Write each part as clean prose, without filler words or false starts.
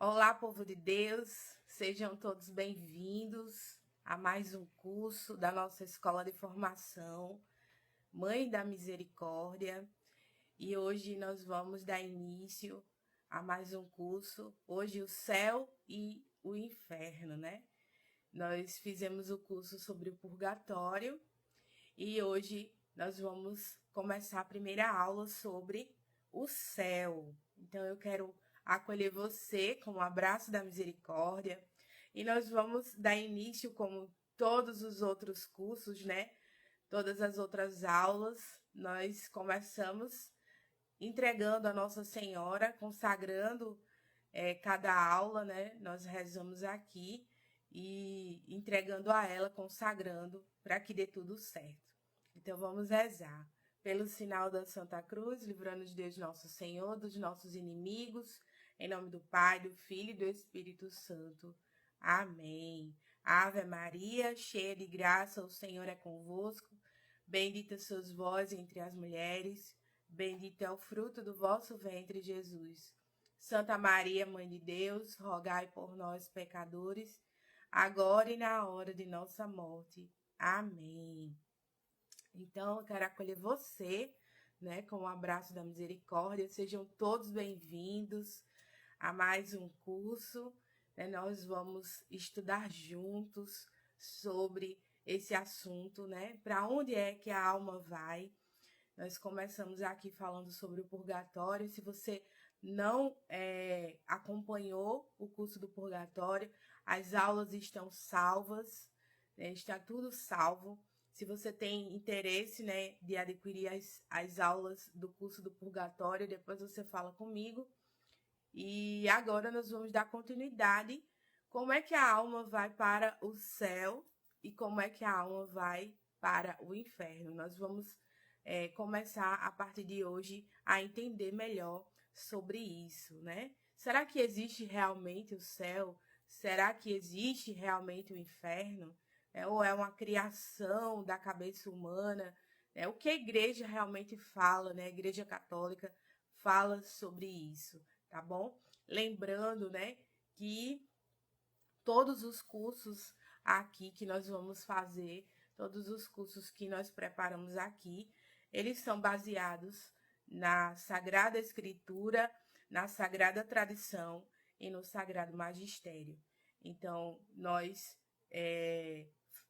Olá, povo de Deus, sejam todos bem-vindos a mais um curso da nossa Escola de Formação, Mãe da Misericórdia. E hoje nós vamos dar início a mais um curso, hoje o céu e o inferno, né? Nós fizemos o curso sobre o purgatório e hoje nós vamos começar a primeira aula sobre o céu. Então eu quero acolher você com um abraço da misericórdia e nós vamos dar início, como todos os outros cursos, né? Todas as outras aulas, nós começamos entregando a Nossa Senhora, consagrando cada aula, né? Nós rezamos aqui e entregando a ela, consagrando para que dê tudo certo. Então vamos rezar. Pelo sinal da Santa Cruz, livrando-nos Deus nosso Senhor dos nossos inimigos, em nome do Pai, do Filho e do Espírito Santo. Amém. Ave Maria, cheia de graça, o Senhor é convosco. Bendita sois vós entre as mulheres, bendito é o fruto do vosso ventre, Jesus. Santa Maria, Mãe de Deus, rogai por nós, pecadores, agora e na hora de nossa morte. Amém. Então, eu quero acolher você, né, com um abraço da misericórdia. Sejam todos bem-vindos a mais um curso. Né? Nós vamos estudar juntos sobre esse assunto, né? Para onde é que a alma vai? Nós começamos aqui falando sobre o purgatório. Se você não acompanhou o curso do purgatório, as aulas estão salvas, né? Está tudo salvo. Se você tem interesse, né, de adquirir as aulas do curso do purgatório, depois você fala comigo. E agora nós vamos dar continuidade. Como é que a alma vai para o céu e como é que a alma vai para o inferno? Nós vamos começar a partir de hoje a entender melhor sobre isso, né? Será que existe realmente o céu? Será que existe realmente o inferno? Ou é uma criação da cabeça humana? O que a igreja realmente fala, né? A igreja católica fala sobre isso, tá bom? Lembrando, né, que todos os cursos aqui que nós vamos fazer, todos os cursos que nós preparamos aqui, eles são baseados na Sagrada Escritura, na Sagrada Tradição e no Sagrado Magistério. Então, nós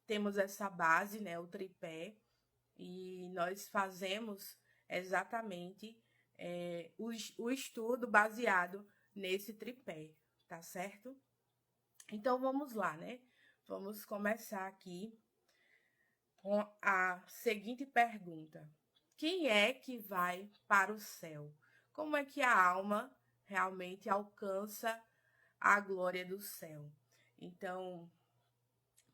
temos essa base, né, o tripé, e nós fazemos exatamente o estudo baseado nesse tripé, tá certo? Então vamos lá, né? Vamos começar aqui com a seguinte pergunta: quem é que vai para o céu? Como é que a alma realmente alcança a glória do céu? Então,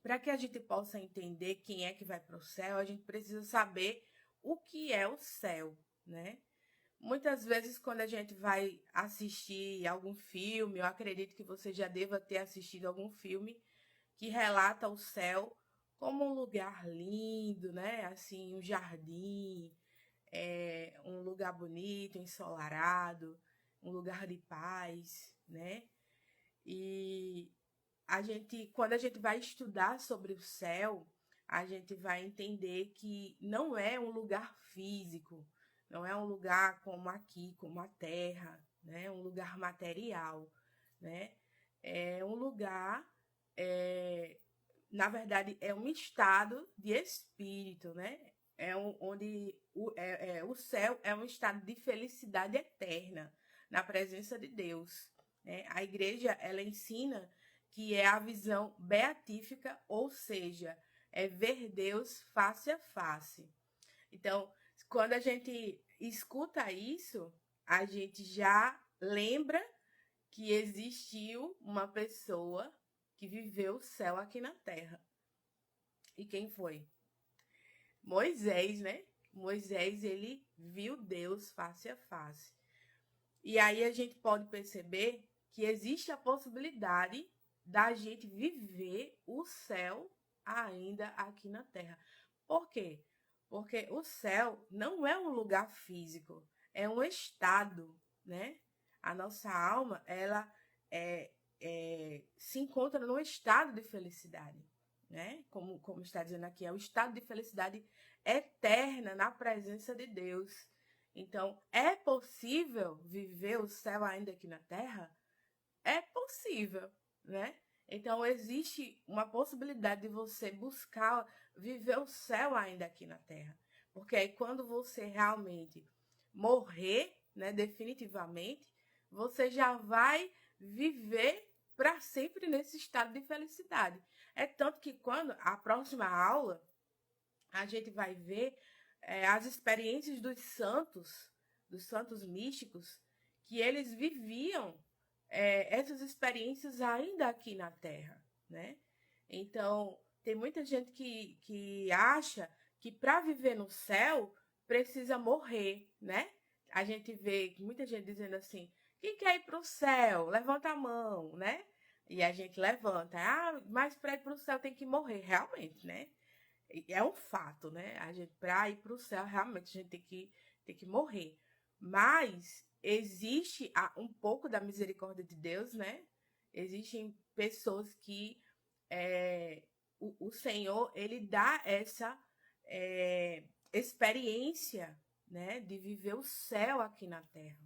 para que a gente possa entender quem é que vai para o céu, a gente precisa saber o que é o céu, né? Muitas vezes, quando a gente vai assistir algum filme, eu acredito que você já deva ter assistido algum filme que relata o céu como um lugar lindo, né? Assim, um jardim, um lugar bonito, ensolarado, um lugar de paz, né? E quando a gente vai estudar sobre o céu, a gente vai entender que não é um lugar físico, não é um lugar como aqui, como a Terra, né? Um lugar material, né? É um lugar, na verdade, é um estado de espírito, né? Onde o céu é um estado de felicidade eterna na presença de Deus, né? A igreja, ela ensina que é a visão beatífica, ou seja, é ver Deus face a face. Então, quando a gente escuta isso, a gente já lembra que existiu uma pessoa que viveu o céu aqui na terra. E quem foi? Moisés, né? Moisés, ele viu Deus face a face. E aí a gente pode perceber que existe a possibilidade da gente viver o céu ainda aqui na Terra. Por quê? Porque o céu não é um lugar físico, é um estado, né? A nossa alma, ela se encontra num estado de felicidade, né? Como está dizendo aqui, é o estado de felicidade eterna na presença de Deus. Então, é possível viver o céu ainda aqui na Terra? É possível, né? Então, existe uma possibilidade de você buscar viver o céu ainda aqui na Terra. Porque aí, quando você realmente morrer, né, definitivamente, você já vai viver para sempre nesse estado de felicidade. É tanto que quando a próxima aula, a gente vai ver as experiências dos santos místicos, que eles viviam essas experiências ainda aqui na Terra, né? Então, tem muita gente que acha que para viver no céu precisa morrer, né? A gente vê muita gente dizendo assim: quem quer ir para o céu? Levanta a mão, né? E a gente levanta. Ah, mas para ir para o céu tem que morrer. Realmente, né? É um fato, né? A gente, para ir para o céu, realmente a gente tem que morrer. Mas existe um pouco da misericórdia de Deus, né? Existem pessoas que o Senhor, ele dá essa experiência, né? De viver o céu aqui na terra.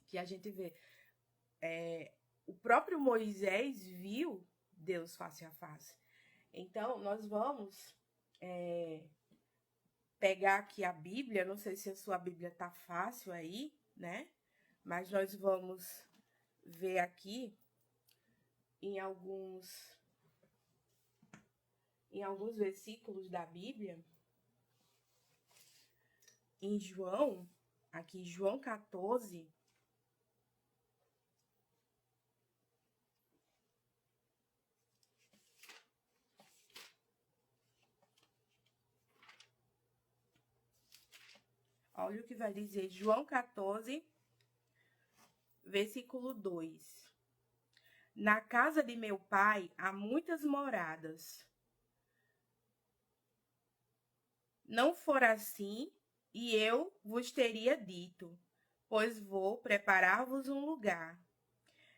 Que a gente vê. O próprio Moisés viu Deus face a face. Então, nós vamos pegar aqui a Bíblia. Não sei se a sua Bíblia tá fácil aí, né? Mas nós vamos ver aqui em alguns versículos da Bíblia. Em João, aqui João 14, olha o que vai dizer João 14, versículo 2. Na casa de meu pai há muitas moradas. Não for assim, e eu vos teria dito, pois vou preparar-vos um lugar.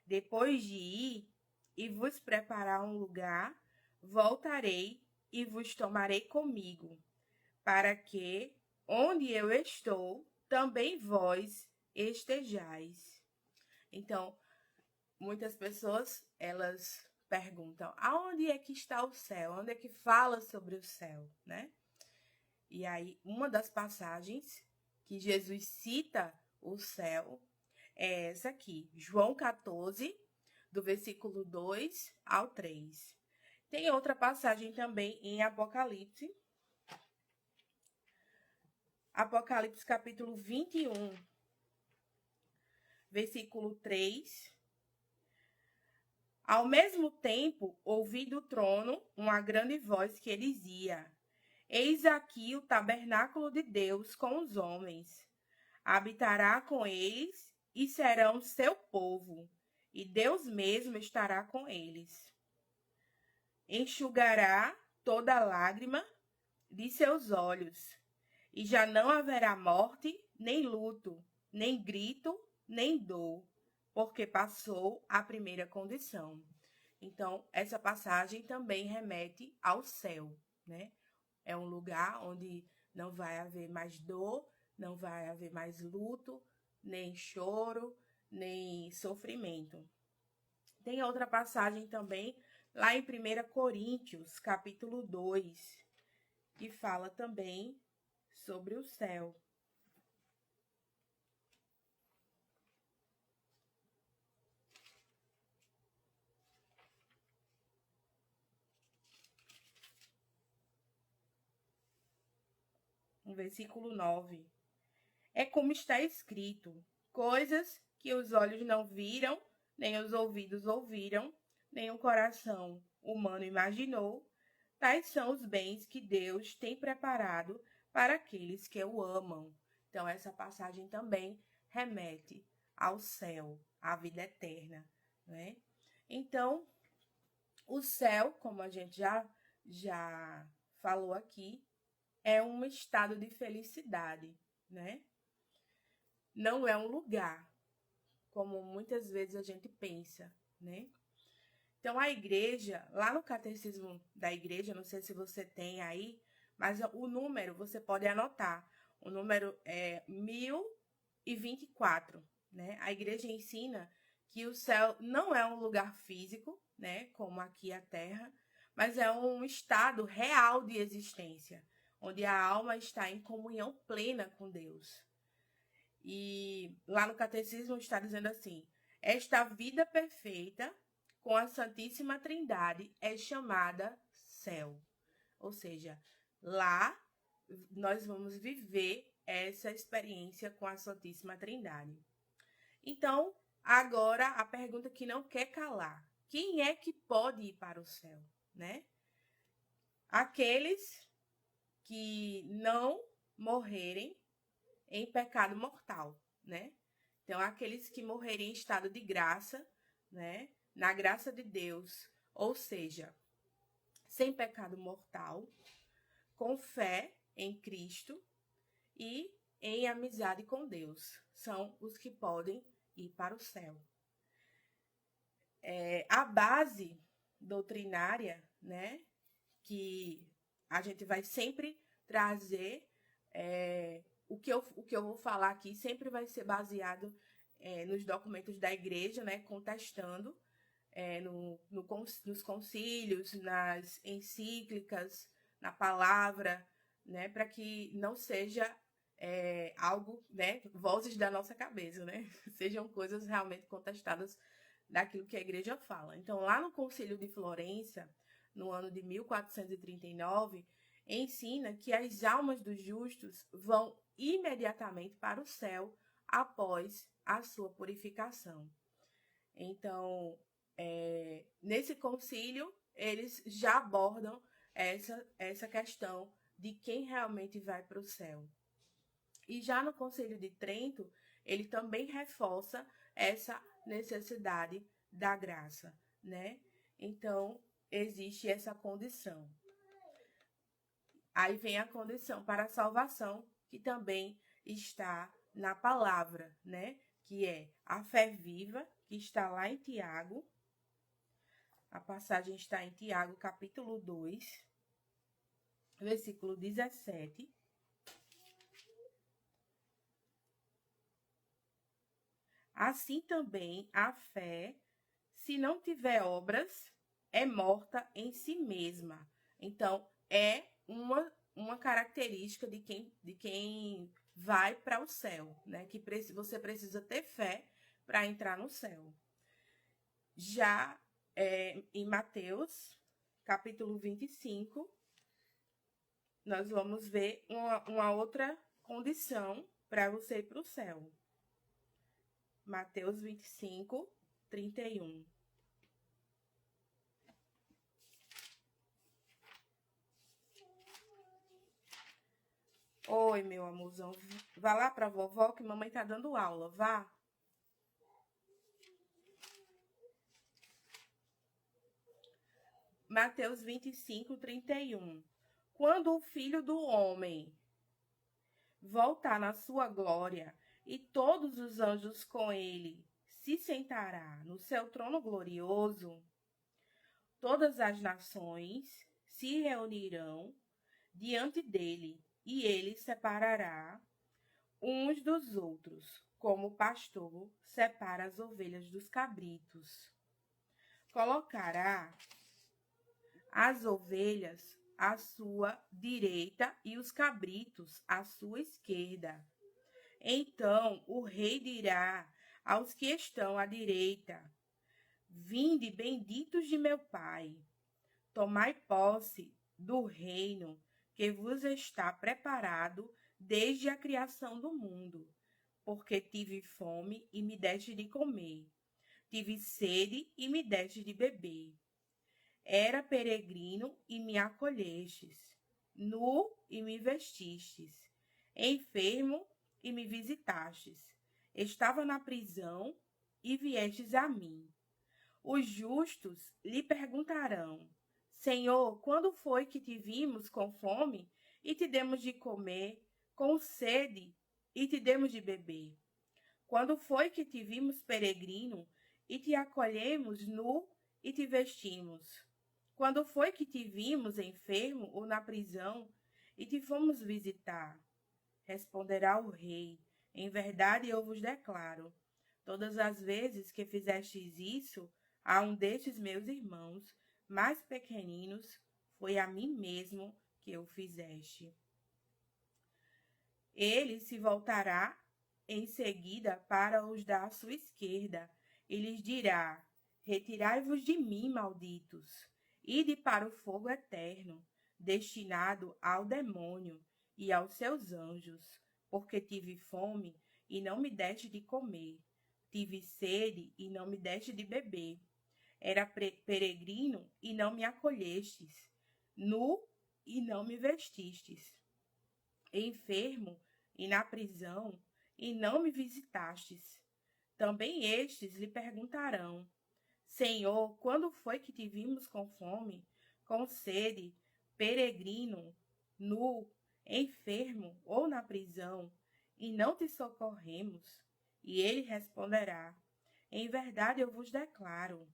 Depois de ir e vos preparar um lugar, voltarei e vos tomarei comigo, para que, onde eu estou, também vós estejais. Então, muitas pessoas, elas perguntam, aonde é que está o céu? Onde é que fala sobre o céu, né? E aí, uma das passagens que Jesus cita o céu é essa aqui, João 14, do versículo 2 ao 3. Tem outra passagem também em Apocalipse. Apocalipse capítulo 21, versículo 3. Ao mesmo tempo, ouvi do trono uma grande voz que dizia: Eis aqui o tabernáculo de Deus com os homens. Habitará com eles e serão seu povo, e Deus mesmo estará com eles. Enxugará toda lágrima de seus olhos, e já não haverá morte, nem luto, nem grito, nem dor, porque passou a primeira condição. Então, essa passagem também remete ao céu, né? É um lugar onde não vai haver mais dor, não vai haver mais luto, nem choro, nem sofrimento. Tem outra passagem também lá em 1 Coríntios, capítulo 2, que fala também sobre o céu. No versículo 9. É como está escrito: coisas que os olhos não viram, nem os ouvidos ouviram, nem o coração humano imaginou, tais são os bens que Deus tem preparado para aqueles que o amam. Então, essa passagem também remete ao céu, à vida eterna, né? Então, o céu, como a gente já falou aqui, é um estado de felicidade, né? Não é um lugar, como muitas vezes a gente pensa, né? Então, a igreja, lá no catecismo da igreja, não sei se você tem aí, mas o número você pode anotar. O número é 1024, né? A igreja ensina que o céu não é um lugar físico, né, como aqui a terra, mas é um estado real de existência, onde a alma está em comunhão plena com Deus. E lá no catecismo está dizendo assim: esta vida perfeita com a Santíssima Trindade é chamada céu. Ou seja, lá nós vamos viver essa experiência com a Santíssima Trindade. Então, agora a pergunta que não quer calar: quem é que pode ir para o céu, né? Aqueles que não morrerem em pecado mortal, né? Então, aqueles que morrerem em estado de graça, né? Na graça de Deus, ou seja, sem pecado mortal, com fé em Cristo e em amizade com Deus. São os que podem ir para o céu. A base doutrinária, né? Que a gente vai sempre trazer, o que eu vou falar aqui sempre vai ser baseado nos documentos da igreja, né? Contestando nos concílios, nas encíclicas, na palavra, né? Para que não seja algo, né? Vozes da nossa cabeça, né? Sejam coisas realmente contestadas daquilo que a igreja fala. Então, lá no Concílio de Florença, no ano de 1439, ensina que as almas dos justos vão imediatamente para o céu após a sua purificação. Então, nesse concílio, eles já abordam essa questão de quem realmente vai para o céu. E já no Concílio de Trento, ele também reforça essa necessidade da graça, né? Então, existe essa condição. Aí vem a condição para a salvação, que também está na palavra, né? Que é a fé viva, que está lá em Tiago. A passagem está em Tiago, capítulo 2, versículo 17. Assim também a fé, se não tiver obras, é morta em si mesma. Então, é uma característica de quem vai para o céu, né? Que você precisa ter fé para entrar no céu. Já em Mateus, capítulo 25, nós vamos ver uma outra condição para você ir para o céu. Mateus 25, 31. Oi, meu amorzão. Vá lá pra vovó que mamãe tá dando aula. Vá. Mateus 25, 31. Quando o Filho do Homem voltar na sua glória e todos os anjos com ele se sentará no seu trono glorioso, todas as nações se reunirão diante dele e ele separará uns dos outros, como o pastor separa as ovelhas dos cabritos. Colocará as ovelhas à sua direita e os cabritos à sua esquerda. Então o rei dirá aos que estão à direita: vinde, benditos de meu Pai, tomai posse do reino que vos está preparado desde a criação do mundo, porque tive fome e me deste de comer, tive sede e me deste de beber. Era peregrino e me acolhestes, nu e me vestistes, enfermo e me visitastes, estava na prisão e viestes a mim. Os justos lhe perguntarão: Senhor, quando foi que te vimos com fome e te demos de comer, com sede e te demos de beber? Quando foi que te vimos peregrino e te acolhemos nu e te vestimos? Quando foi que te vimos enfermo ou na prisão e te fomos visitar? Responderá o rei: em verdade eu vos declaro, todas as vezes que fizestes isso a um destes meus irmãos mais pequeninos, foi a mim mesmo que o fizeste. Ele se voltará em seguida para os da sua esquerda e lhes dirá: retirai-vos de mim, malditos, ide para o fogo eterno, destinado ao demônio e aos seus anjos, porque tive fome e não me deste de comer, tive sede e não me deste de beber, era peregrino e não me acolhestes, nu e não me vestistes, enfermo e na prisão e não me visitastes. Também estes lhe perguntarão: Senhor, quando foi que te vimos com fome, com sede, peregrino, nu, enfermo ou na prisão, e não te socorremos? E ele responderá: em verdade eu vos declaro,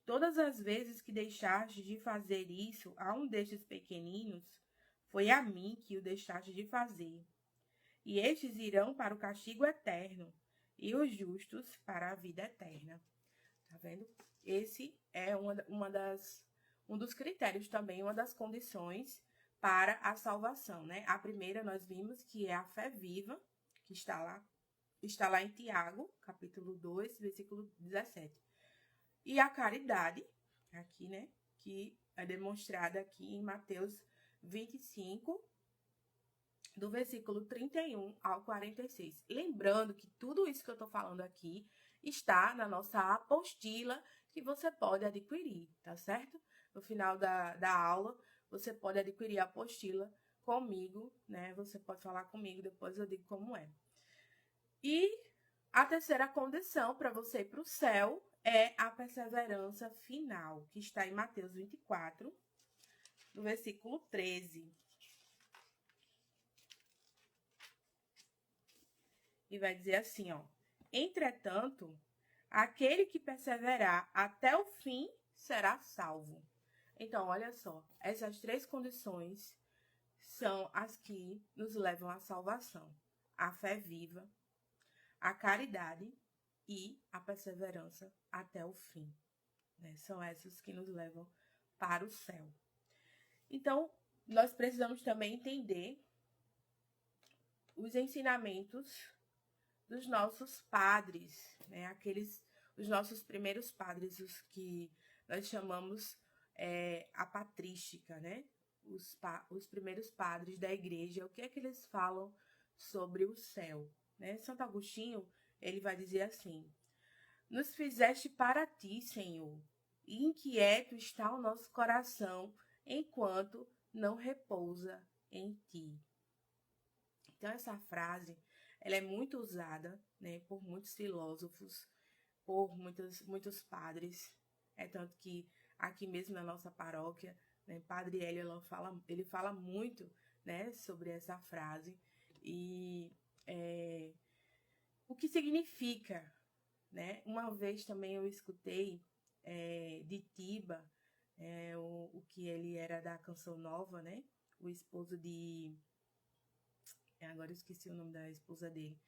todas as vezes que deixastes de fazer isso a um destes pequeninos, foi a mim que o deixastes de fazer. E estes irão para o castigo eterno, e os justos para a vida eterna. Tá vendo? Esse é um dos critérios também, uma das condições para a salvação, né? A primeira nós vimos que é a fé viva, que está lá em Tiago, capítulo 2, versículo 17. E a caridade, aqui, né? Que é demonstrada aqui em Mateus 25, do versículo 31 ao 46. Lembrando que tudo isso que eu estou falando aqui está na nossa apostila, que você pode adquirir, tá certo? No final da aula, você pode adquirir a apostila comigo, né? Você pode falar comigo, depois eu digo como é. E a terceira condição para você ir para o céu é a perseverança final, que está em Mateus 24, no versículo 13. E vai dizer assim, ó: entretanto, aquele que perseverar até o fim será salvo. Então, olha só, essas três condições são as que nos levam à salvação: a fé viva, a caridade e a perseverança até o fim, né? São essas que nos levam para o céu. Então, nós precisamos também entender os ensinamentos dos nossos padres, né? Os nossos primeiros padres, os que nós chamamos a patrística, né? Os primeiros padres da igreja, o que é que eles falam sobre o céu, né? Santo Agostinho, ele vai dizer assim: nos fizeste para ti, Senhor, e inquieto está o nosso coração, enquanto não repousa em ti. Então, essa frase, ela é muito usada, né, por muitos filósofos, por muitos padres. É tanto que aqui mesmo na nossa paróquia, né, Padre Hélio, ele fala muito, né, sobre essa frase e o que significa, né? Uma vez também eu escutei de Tiba, o que ele era da Canção Nova, né? O esposo de... Agora eu esqueci o nome da esposa dele.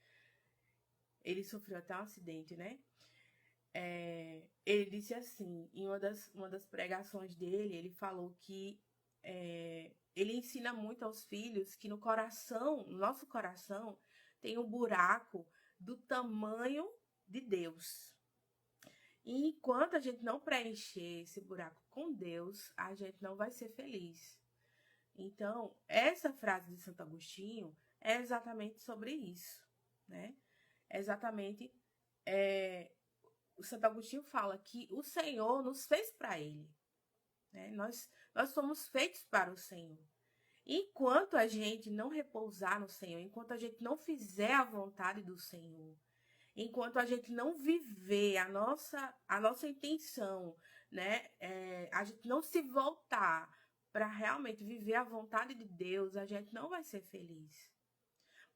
Ele sofreu até um acidente, né? Ele disse assim, em uma das pregações dele, ele falou que ele ensina muito aos filhos que no nosso coração, tem um buraco do tamanho de Deus. E enquanto a gente não preencher esse buraco com Deus, a gente não vai ser feliz. Então, essa frase de Santo Agostinho é exatamente sobre isso, né? Exatamente, o Santo Agostinho fala que o Senhor nos fez para Ele, né? Nós somos feitos para o Senhor. Enquanto a gente não repousar no Senhor, enquanto a gente não fizer a vontade do Senhor, enquanto a gente não viver a nossa intenção, né? A gente não se voltar para realmente viver a vontade de Deus, a gente não vai ser feliz.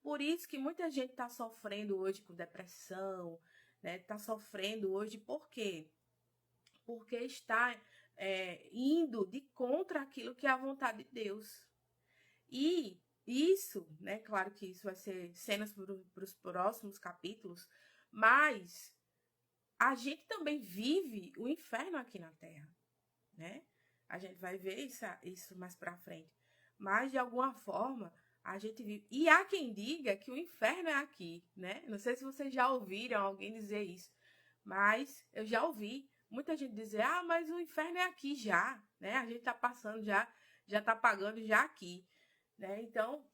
Por isso que muita gente está sofrendo hoje com depressão, né? Está sofrendo hoje por quê? porque está indo de contra aquilo que é a vontade de Deus. E isso, né? Claro que isso vai ser cenas para os próximos capítulos, mas a gente também vive o inferno aqui na Terra, né? A gente vai ver isso mais para frente. Mas, de alguma forma, a gente vive. E há quem diga que o inferno é aqui, né? Não sei se vocês já ouviram alguém dizer isso, mas eu já ouvi muita gente dizer: ah, mas o inferno é aqui já, né? A gente tá passando já tá pagando já aqui, né? Então,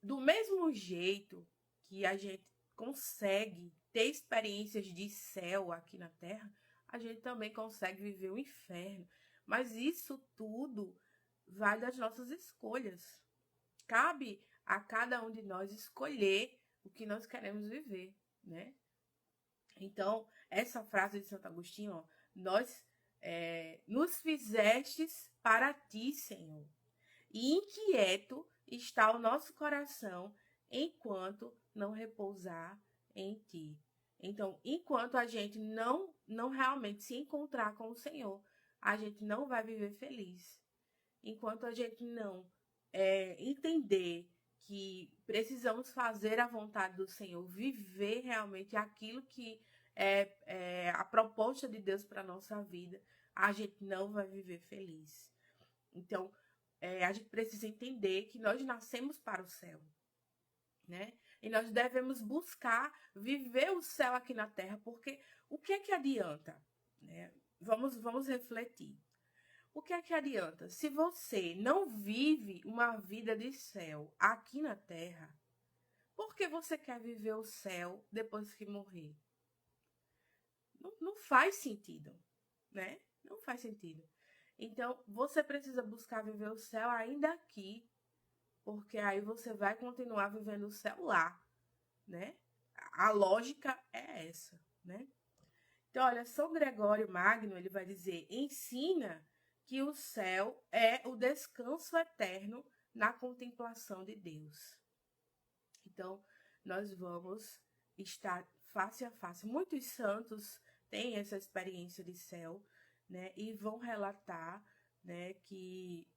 do mesmo jeito que a gente consegue ter experiências de céu aqui na Terra, a gente também consegue viver o inferno. Mas isso tudo vai das nossas escolhas. Cabe a cada um de nós escolher o que nós queremos viver, né? Então, essa frase de Santo Agostinho, ó, nós nos fizestes para ti, Senhor, e inquieto está o nosso coração enquanto não repousar em ti. Então, enquanto a gente não realmente se encontrar com o Senhor, a gente não vai viver feliz. Enquanto a gente não entender que precisamos fazer a vontade do Senhor, viver realmente aquilo que é a proposta de Deus para a nossa vida, a gente não vai viver feliz. Então, a gente precisa entender que nós nascemos para o céu, né? E nós devemos buscar viver o céu aqui na terra, porque o que é que adianta, né? Vamos refletir. O que é que adianta? Se você não vive uma vida de céu aqui na terra, por que você quer viver o céu depois que morrer? Não faz sentido, né? Não faz sentido. Então, você precisa buscar viver o céu ainda aqui, porque aí você vai continuar vivendo o céu lá, né? A lógica é essa, né? Então, olha, São Gregório Magno, ele vai dizer: ensina que o céu é o descanso eterno na contemplação de Deus. Então, nós vamos estar face a face. Muitos santos têm essa experiência de céu, né? E vão relatar, né, que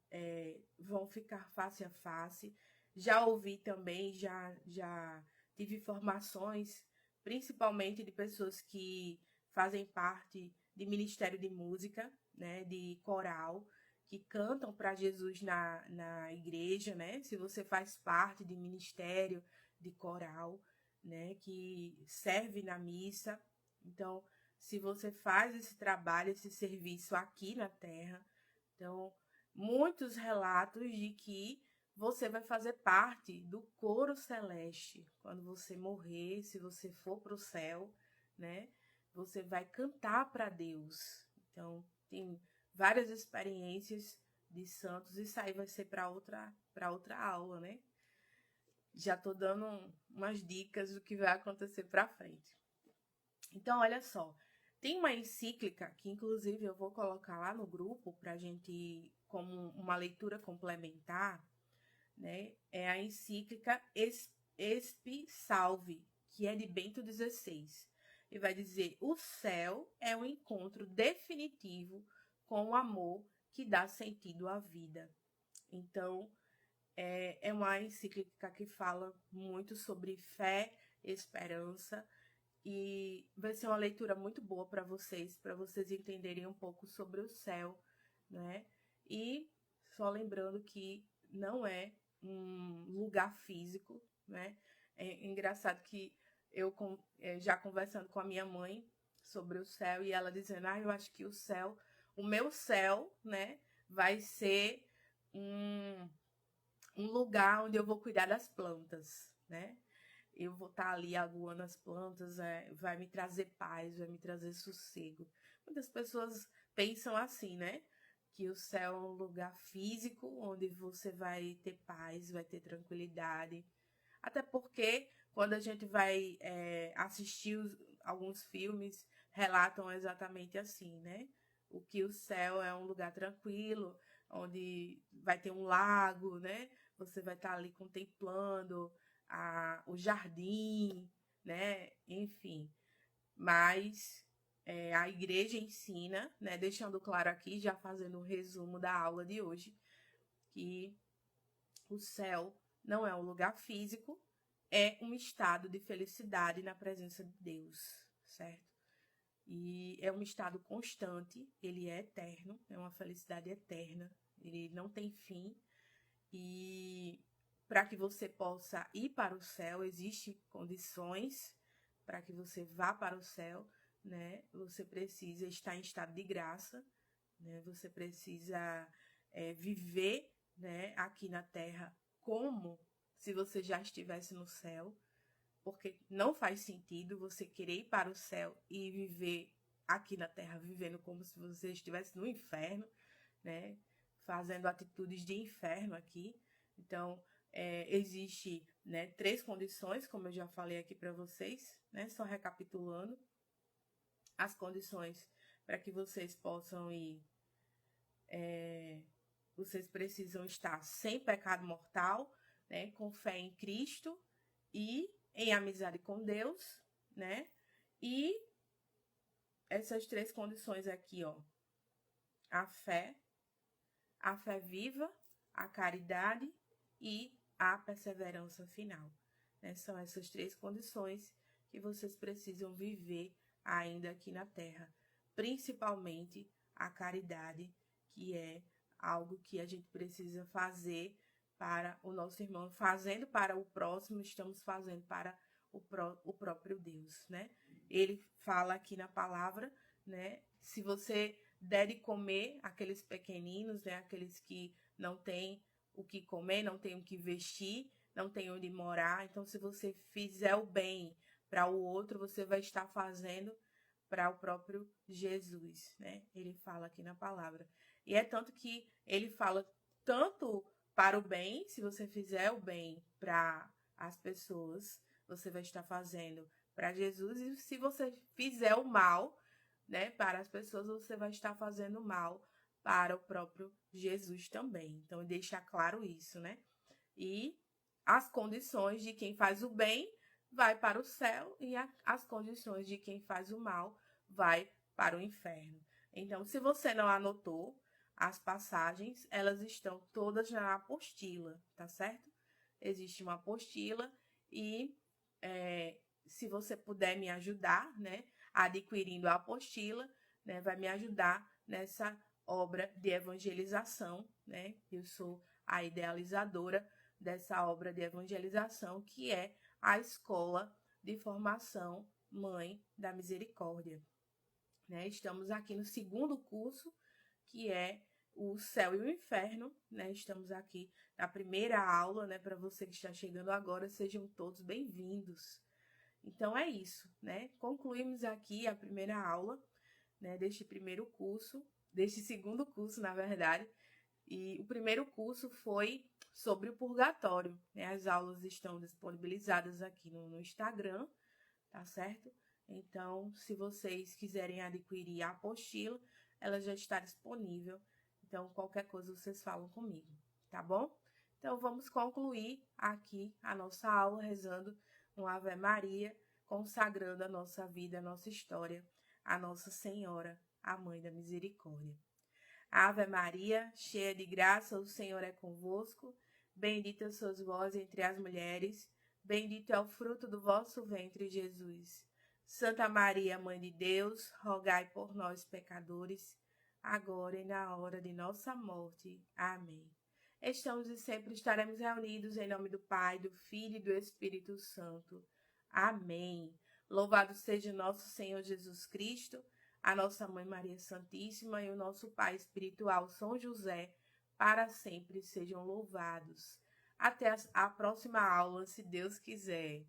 vão ficar face a face. Já ouvi também, já tive informações, principalmente de pessoas que fazem parte de ministério de música, né, de coral, que cantam para Jesus na igreja, né? Se você faz parte de ministério de coral, né, que serve na missa. Então, se você faz esse trabalho, esse serviço aqui na Terra, então, muitos relatos de que você vai fazer parte do coro celeste. Quando você morrer, se você for para o céu, né, você vai cantar para Deus. Então, tem várias experiências de santos, isso aí vai ser para outra aula, né? Já tô dando umas dicas do que vai acontecer para frente. Então, olha só, tem uma encíclica que, inclusive, eu vou colocar lá no grupo para a gente, como uma leitura complementar, né? É a encíclica Espi Salve, que é de Bento XVI. E vai dizer: o céu é um encontro definitivo com o amor que dá sentido à vida. Então, é uma encíclica que fala muito sobre fé, esperança, e vai ser uma leitura muito boa para vocês entenderem um pouco sobre o céu, né? E só lembrando que não é um lugar físico, né? É engraçado que eu já conversando com a minha mãe sobre o céu e ela dizendo: eu acho que o meu céu, né, vai ser um lugar onde eu vou cuidar das plantas, né? Eu vou estar ali aguando as plantas, vai me trazer paz, vai me trazer sossego. Muitas pessoas pensam assim, né? Que o céu é um lugar físico onde você vai ter paz, vai ter tranquilidade. Até porque quando a gente vai assistir alguns filmes, relatam exatamente assim, né? O que o céu é um lugar tranquilo, onde vai ter um lago, né? Você vai estar ali contemplando o jardim, né? Enfim. Mas a igreja ensina, né, deixando claro aqui, já fazendo um resumo da aula de hoje, que o céu não é um lugar físico, é um estado de felicidade na presença de Deus, certo? E é um estado constante, ele é eterno, é uma felicidade eterna, ele não tem fim. E para que você possa ir para o céu, existem condições para que você vá para o céu, né? Você precisa estar em estado de graça, né? Você precisa viver, né, aqui na Terra como se você já estivesse no céu, porque não faz sentido você querer ir para o céu e viver aqui na Terra, vivendo como se você estivesse no inferno, né? Fazendo atitudes de inferno aqui. Então, existe, né, 3 condições, como eu já falei aqui para vocês, né? Só recapitulando, as condições para que vocês possam ir, vocês precisam estar sem pecado mortal, né? Com fé em Cristo e em amizade com Deus, né? E essas 3 condições aqui, ó, a fé viva, a caridade e a perseverança final. Né? São essas 3 condições que vocês precisam viver ainda aqui na Terra. Principalmente a caridade, que é algo que a gente precisa fazer para o nosso irmão. Fazendo para o próximo, estamos fazendo para o próprio Deus, né? Ele fala aqui na palavra, né? Se você der de comer aqueles pequeninos, né? Aqueles que não têm o que comer, não têm o que vestir, não têm onde morar. Então, se você fizer o bem para o outro, você vai estar fazendo para o próprio Jesus, né? Ele fala aqui na palavra. E é tanto que ele fala tanto para o bem, se você fizer o bem para as pessoas, você vai estar fazendo para Jesus. E se você fizer o mal, né, para as pessoas, você vai estar fazendo mal para o próprio Jesus também. Então, deixa claro isso, né? E as condições de quem faz o bem vai para o céu e as condições de quem faz o mal vai para o inferno. Então, se você não anotou as passagens, elas estão todas na apostila, tá certo? Existe uma apostila e se você puder me ajudar, né, adquirindo a apostila, né, vai me ajudar nessa obra de evangelização, né? Eu sou a idealizadora dessa obra de evangelização, que é a Escola de Formação Mãe da Misericórdia. Né? Estamos aqui no 2º curso, que é o Céu e o Inferno, né? Estamos aqui na primeira aula, né? Para você que está chegando agora, sejam todos bem-vindos. Então, é isso, né? Concluímos aqui a primeira aula, né? Deste 2º curso, na verdade. E o primeiro curso foi sobre o purgatório, né? As aulas estão disponibilizadas aqui no Instagram, tá certo? Então, se vocês quiserem adquirir a apostila, ela já está disponível. Então, qualquer coisa vocês falam comigo, tá bom? Então, vamos concluir aqui a nossa aula rezando um Ave Maria, consagrando a nossa vida, a nossa história, a Nossa Senhora, a Mãe da Misericórdia. Ave Maria, cheia de graça, o Senhor é convosco. Bendita sois vós entre as mulheres, bendito é o fruto do vosso ventre, Jesus. Santa Maria, Mãe de Deus, rogai por nós, pecadores, agora e na hora de nossa morte. Amém. Estamos e sempre estaremos reunidos em nome do Pai, do Filho e do Espírito Santo. Amém. Louvado seja nosso Senhor Jesus Cristo, a nossa Mãe Maria Santíssima e o nosso Pai espiritual São José, para sempre sejam louvados. Até a próxima aula, se Deus quiser.